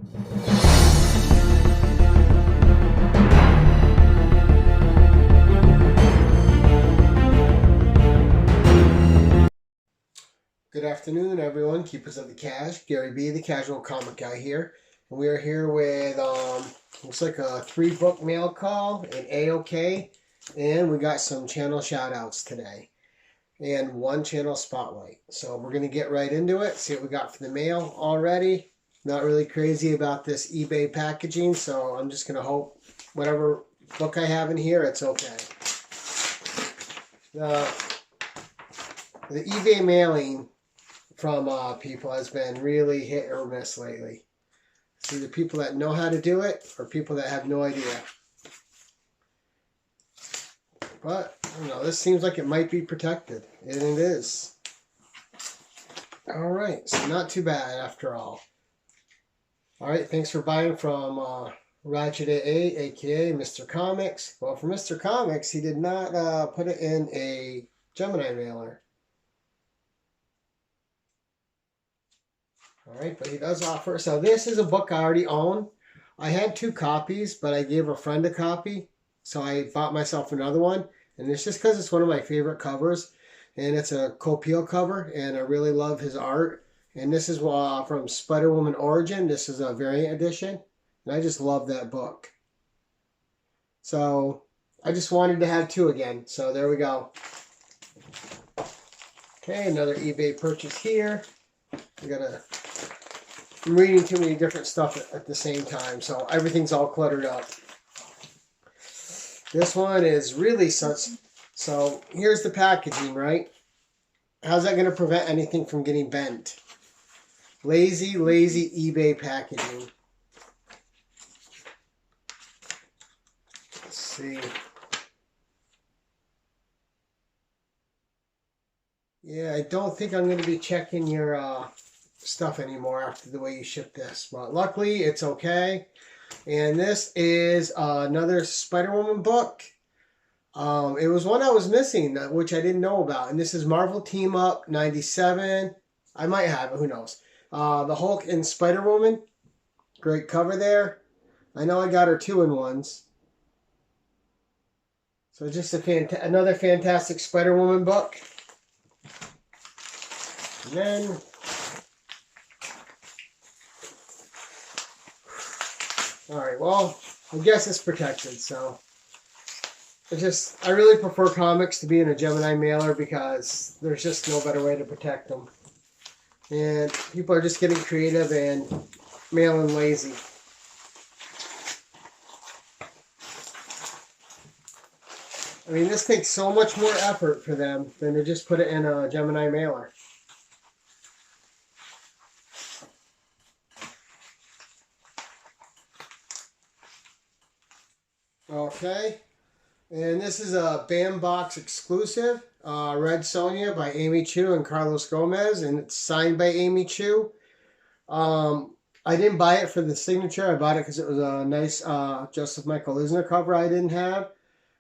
Good afternoon, everyone. Keepers of the Cash. Gary B, the casual comic guy here. And we are here with, looks like a 3-book mail call, an AOK, and we got some channel shout outs today. And 1 channel spotlight. So we're going to get right into it, see what we got for the mail already. Not really crazy about this eBay packaging, so I'm just going to hope whatever book I have in here, it's okay. The eBay mailing from people has been really hit or miss lately. It's either people that know how to do it or people that have no idea. But, I don't know, this seems like it might be protected, and it is. Alright, so not too bad after all. Alright, thanks for buying from Ratchet A, aka Mr. Comics. Well, for Mr. Comics, he did not put it in a Gemini mailer. Alright, but he does offer. So this is a book I already own. I had 2 copies, but I gave a friend a copy. So I bought myself another one. And it's just because it's one of my favorite covers. And it's a Copiel cover. And I really love his art. And this is from Spider-Woman Origin. This is a variant edition. And I just love that book. So I just wanted to have 2 again. So there we go. Okay, another eBay purchase here. I'm reading too many different stuff at the same time, so everything's all cluttered up. This one is really such. So here's the packaging, right? How's that going to prevent anything from getting bent? Lazy, lazy eBay packaging. Let's see. Yeah, I don't think I'm going to be checking your stuff anymore after the way you ship this, but luckily it's okay. And this is another Spider-Woman book. It was one I was missing, which I didn't know about, and this is Marvel Team Up 97. I might have it, who knows. The Hulk and Spider-Woman, great cover there. I know I got her 2-in-1s. So just another fantastic Spider-Woman book. And then alright, well, I guess it's protected, so I really prefer comics to be in a Gemini mailer because there's just no better way to protect them. And people are just getting creative and mailing lazy. I mean, this takes so much more effort for them than to just put it in a Gemini mailer. Okay, and this is a Bambox exclusive, Red Sonja by Amy Chu and Carlos Gomez, and it's signed by Amy Chu. I didn't buy it for the signature. I bought it because it was a nice Joseph Michael Eisner cover I didn't have,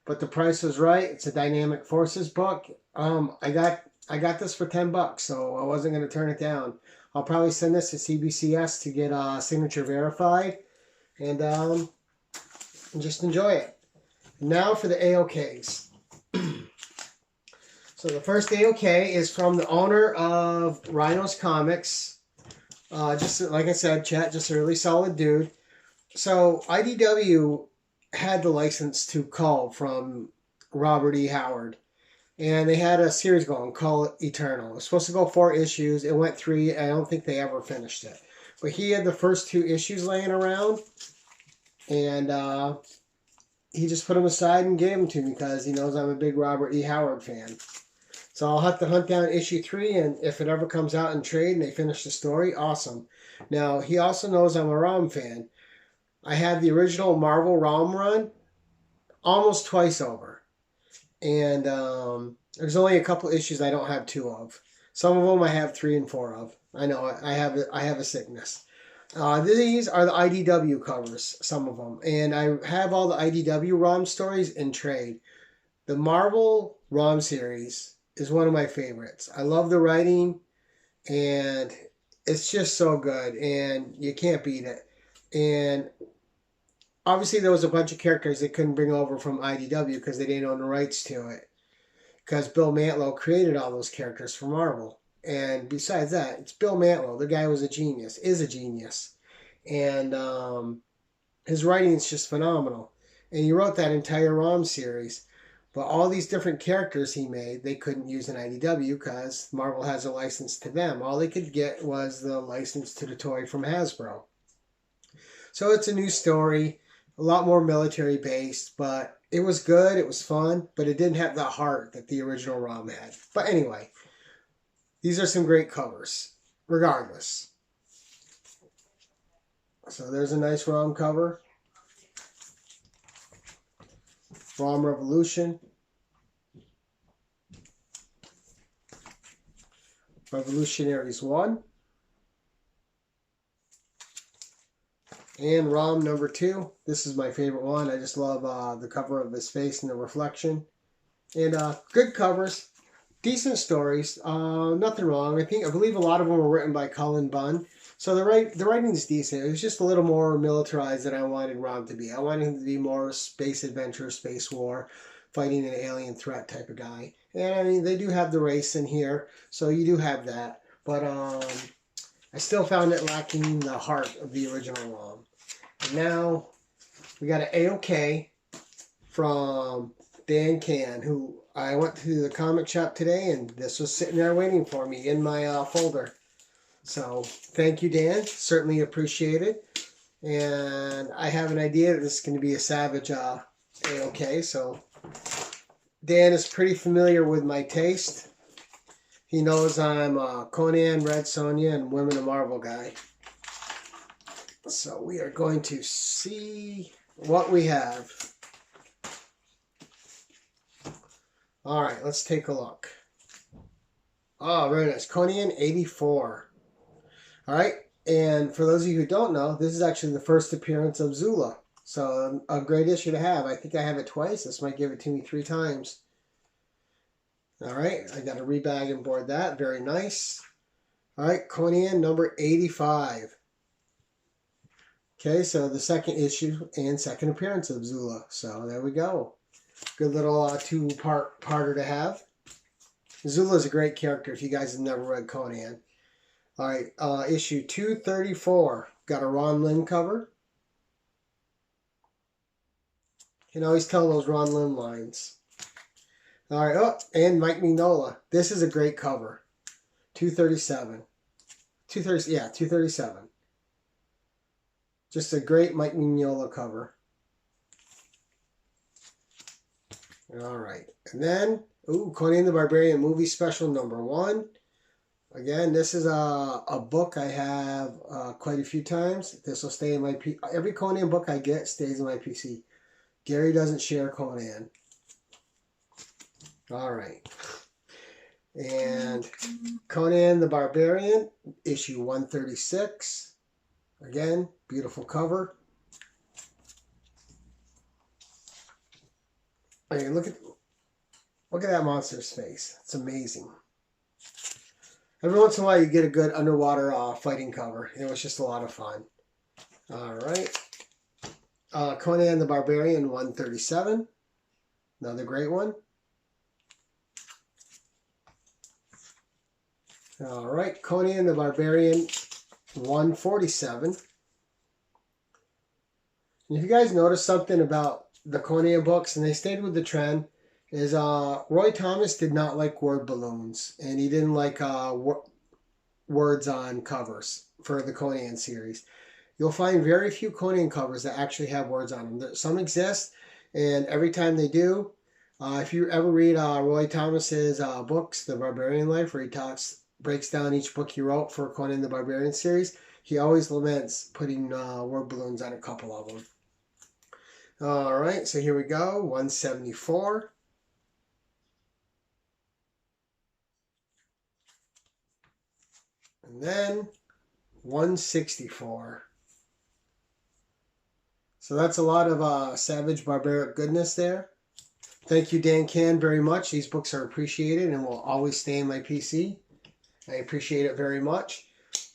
but the price was right. It's a Dynamic Forces book. I got this for $10, so I wasn't going to turn it down. I'll probably send this to CBCS to get signature verified, and just enjoy it. Now for the AOKs. So the first AOK is from the owner of Rhinos Comics. Just like I said, Chet, just a really solid dude. So IDW had the license to Cull from Robert E. Howard. And they had a series going, Cull Eternal. It was supposed to go 4 issues. It went 3. I don't think they ever finished it. But he had the first 2 issues laying around. And he just put them aside and gave them to me because he knows I'm a big Robert E. Howard fan. So I'll have to hunt down issue 3, and if it ever comes out in trade and they finish the story, awesome. Now, he also knows I'm a ROM fan. I had the original Marvel ROM run almost twice over. And there's only a couple issues I don't have 2 of. Some of them I have 3 and 4 of. I know, I have a sickness. These are the IDW covers, some of them. And I have all the IDW ROM stories in trade. The Marvel ROM series is one of my favorites. I love the writing, and it's just so good, and you can't beat it. And obviously there was a bunch of characters they couldn't bring over from IDW because they didn't own the rights to it. Because Bill Mantlo created all those characters for Marvel. And besides that, it's Bill Mantlo. The guy was a genius, is a genius. And his writing is just phenomenal. And he wrote that entire ROM series. But all these different characters he made, they couldn't use in IDW because Marvel has a license to them. All they could get was the license to the toy from Hasbro. So it's a new story, a lot more military based, but it was good, it was fun, but it didn't have the heart that the original ROM had. But anyway, these are some great covers, regardless. So there's a nice ROM cover. ROM Revolution. Revolutionaries 1. And ROM number 2. This is my favorite one. I just love the cover of his face and the reflection. And good covers. Decent stories. Nothing wrong. I believe a lot of them were written by Cullen Bunn. So the writing is decent. It was just a little more militarized than I wanted ROM to be. I wanted him to be more space adventure, space war, fighting an alien threat type of guy. And I mean, they do have the race in here, so you do have that. But I still found it lacking the heart of the original ROM. And now we got an AOK from Dan Can, who I went to the comic shop today, and this was sitting there waiting for me in my folder. So thank you, Dan. Certainly appreciate it. And I have an idea that this is going to be a Savage AOK. So Dan is pretty familiar with my taste. He knows I'm a Conan, Red Sonja, and Women of Marvel guy. So we are going to see what we have. All right, let's take a look. Oh, very nice. Conan 84. All right, and for those of you who don't know, this is actually the first appearance of Zula. So a great issue to have. I think I have it twice. This might give it to me 3 times. All right, I got to rebag and board that. Very nice. All right, Conan number 85. Okay, so the second issue and second appearance of Zula. So there we go. Good little two-parter to have. Zula's a great character if you guys have never read Conan. All right, issue 234. Got a Ron Lim cover. You can always tell those Ron Lim lines. All right, oh, and Mike Mignola. This is a great cover. 237. 237. Just a great Mike Mignola cover. All right, and then, Conan the Barbarian movie special number 1. Again, this is a book I have quite a few times. This will stay in my every Conan book I get stays in my PC. Gary doesn't share Conan. All right. And Conan the Barbarian, issue 136. Again, beautiful cover. I mean, look at that monster's face. It's amazing. Every once in a while you get a good underwater fighting cover. It was just a lot of fun. All right. Conan the Barbarian 137. Another great one. All right. Conan the Barbarian 147. And if you guys notice something about the Conan books, and they stayed with the trend, is Roy Thomas did not like word balloons, and he didn't like words on covers for the Conan series. You'll find very few Conan covers that actually have words on them. Some exist, and every time they do, if you ever read Roy Thomas's books, The Barbarian Life, where he breaks down each book he wrote for Conan the Barbarian series, he always laments putting word balloons on a couple of them. All right, so here we go, 174. And then 164. So that's a lot of Savage Barbaric goodness there. Thank you, Dan Can, very much. These books are appreciated and will always stay in my PC. I appreciate it very much.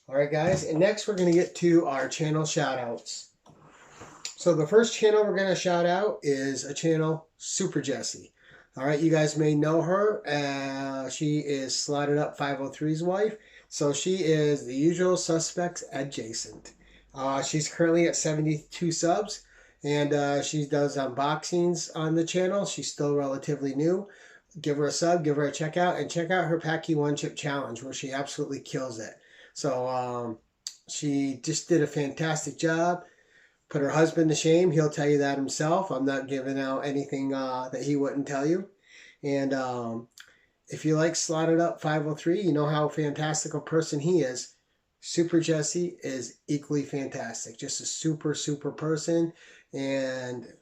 All right, guys, and next we're going to get to our channel shout outs. So the first channel we're going to shout out is a channel, Super Jessi. All right, you guys may know her. She is Slotted Up 503's wife. So she is the usual suspects adjacent. She's currently at 72 subs, and she does unboxings on the channel. She's still relatively new. Give her a sub, give her a check out, and check out her Packy One Chip Challenge where she absolutely kills it. So she just did a fantastic job. Put her husband to shame. He'll tell you that himself. I'm not giving out anything that he wouldn't tell you. And if you like Slotted Up 503, you know how fantastic a person he is. Super Jessi is equally fantastic. Just a super, super person. And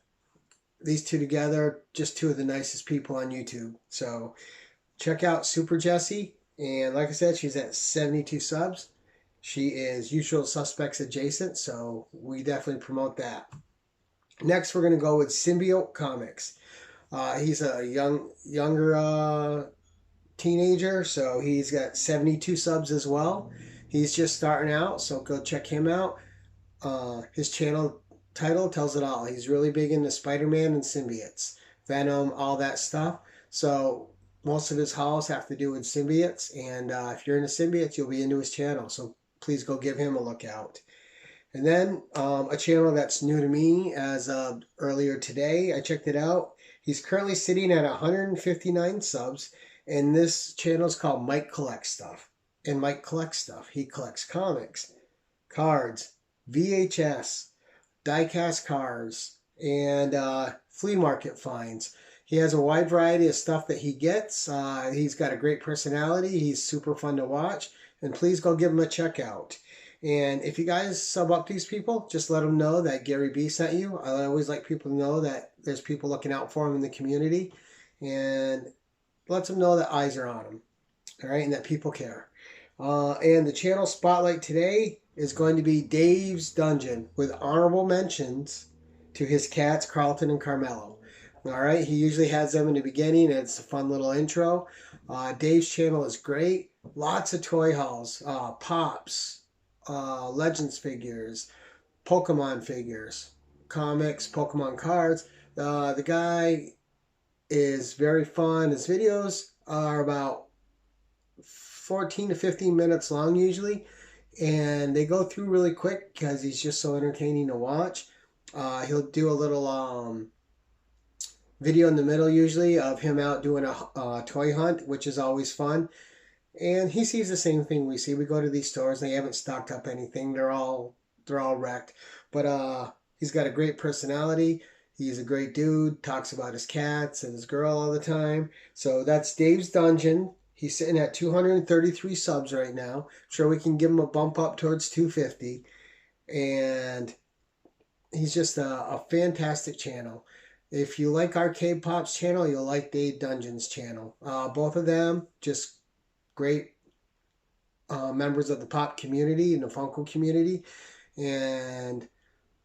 these two together, just two of the nicest people on YouTube. So check out Super Jessi. And like I said, she's at 72 subs. She is usual suspects adjacent, so we definitely promote that. Next, we're going to go with Symbiote Comics. He's a younger teenager, so he's got 72 subs as well. He's just starting out, so go check him out. His channel title tells it all. He's really big into Spider-Man and symbiotes, Venom, all that stuff. So most of his hauls have to do with symbiotes, and if you're into symbiotes, you'll be into his channel. So please go give him a look out. And then a channel that's new to me as of earlier today. I checked it out. He's currently sitting at 159 subs. And this channel is called Mike Collects Stuff. And Mike collects stuff. He collects comics, cards, VHS, die-cast cars, and flea market finds. He has a wide variety of stuff that he gets. He's got a great personality. He's super fun to watch. And please go give him a check out. And if you guys sub up these people, just let them know that Gary B sent you. I always like people to know that there's people looking out for them in the community. And lets them know that eyes are on them. All right, and that people care. And the channel spotlight today is going to be Dave's Dungeon with honorable mentions to his cats, Carlton and Carmelo. All right, he usually has them in the beginning, and it's a fun little intro. Dave's channel is great. Lots of toy hauls, pops, Legends figures, Pokemon figures, comics, Pokemon cards. The guy is very fun. His videos are about 14 to 15 minutes long usually, and they go through really quick because he's just so entertaining to watch. He'll do a little video in the middle usually of him out doing a toy hunt, which is always fun. And he sees the same thing we see. We go to these stores, they haven't stocked up anything. They're all wrecked. But he's got a great personality. He's a great dude. Talks about his cats and his girl all the time. So that's Dave's Dungeon. He's sitting at 233 subs right now. I'm sure we can give him a bump up towards 250. And he's just a fantastic channel. If you like Arcade Pop's channel, you'll like Dave Dungeon's channel. Both of them just great members of the pop community and the Funko community. And,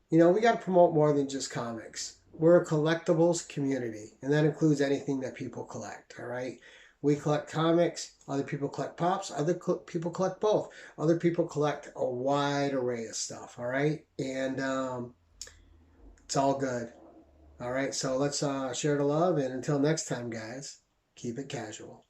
you know, we got to promote more than just comics. We're a collectibles community, and that includes anything that people collect, all right? We collect comics, other people collect pops, other people collect both. Other people collect a wide array of stuff, all right? And it's all good. All right, so let's share the love, and until next time, guys, keep it casual.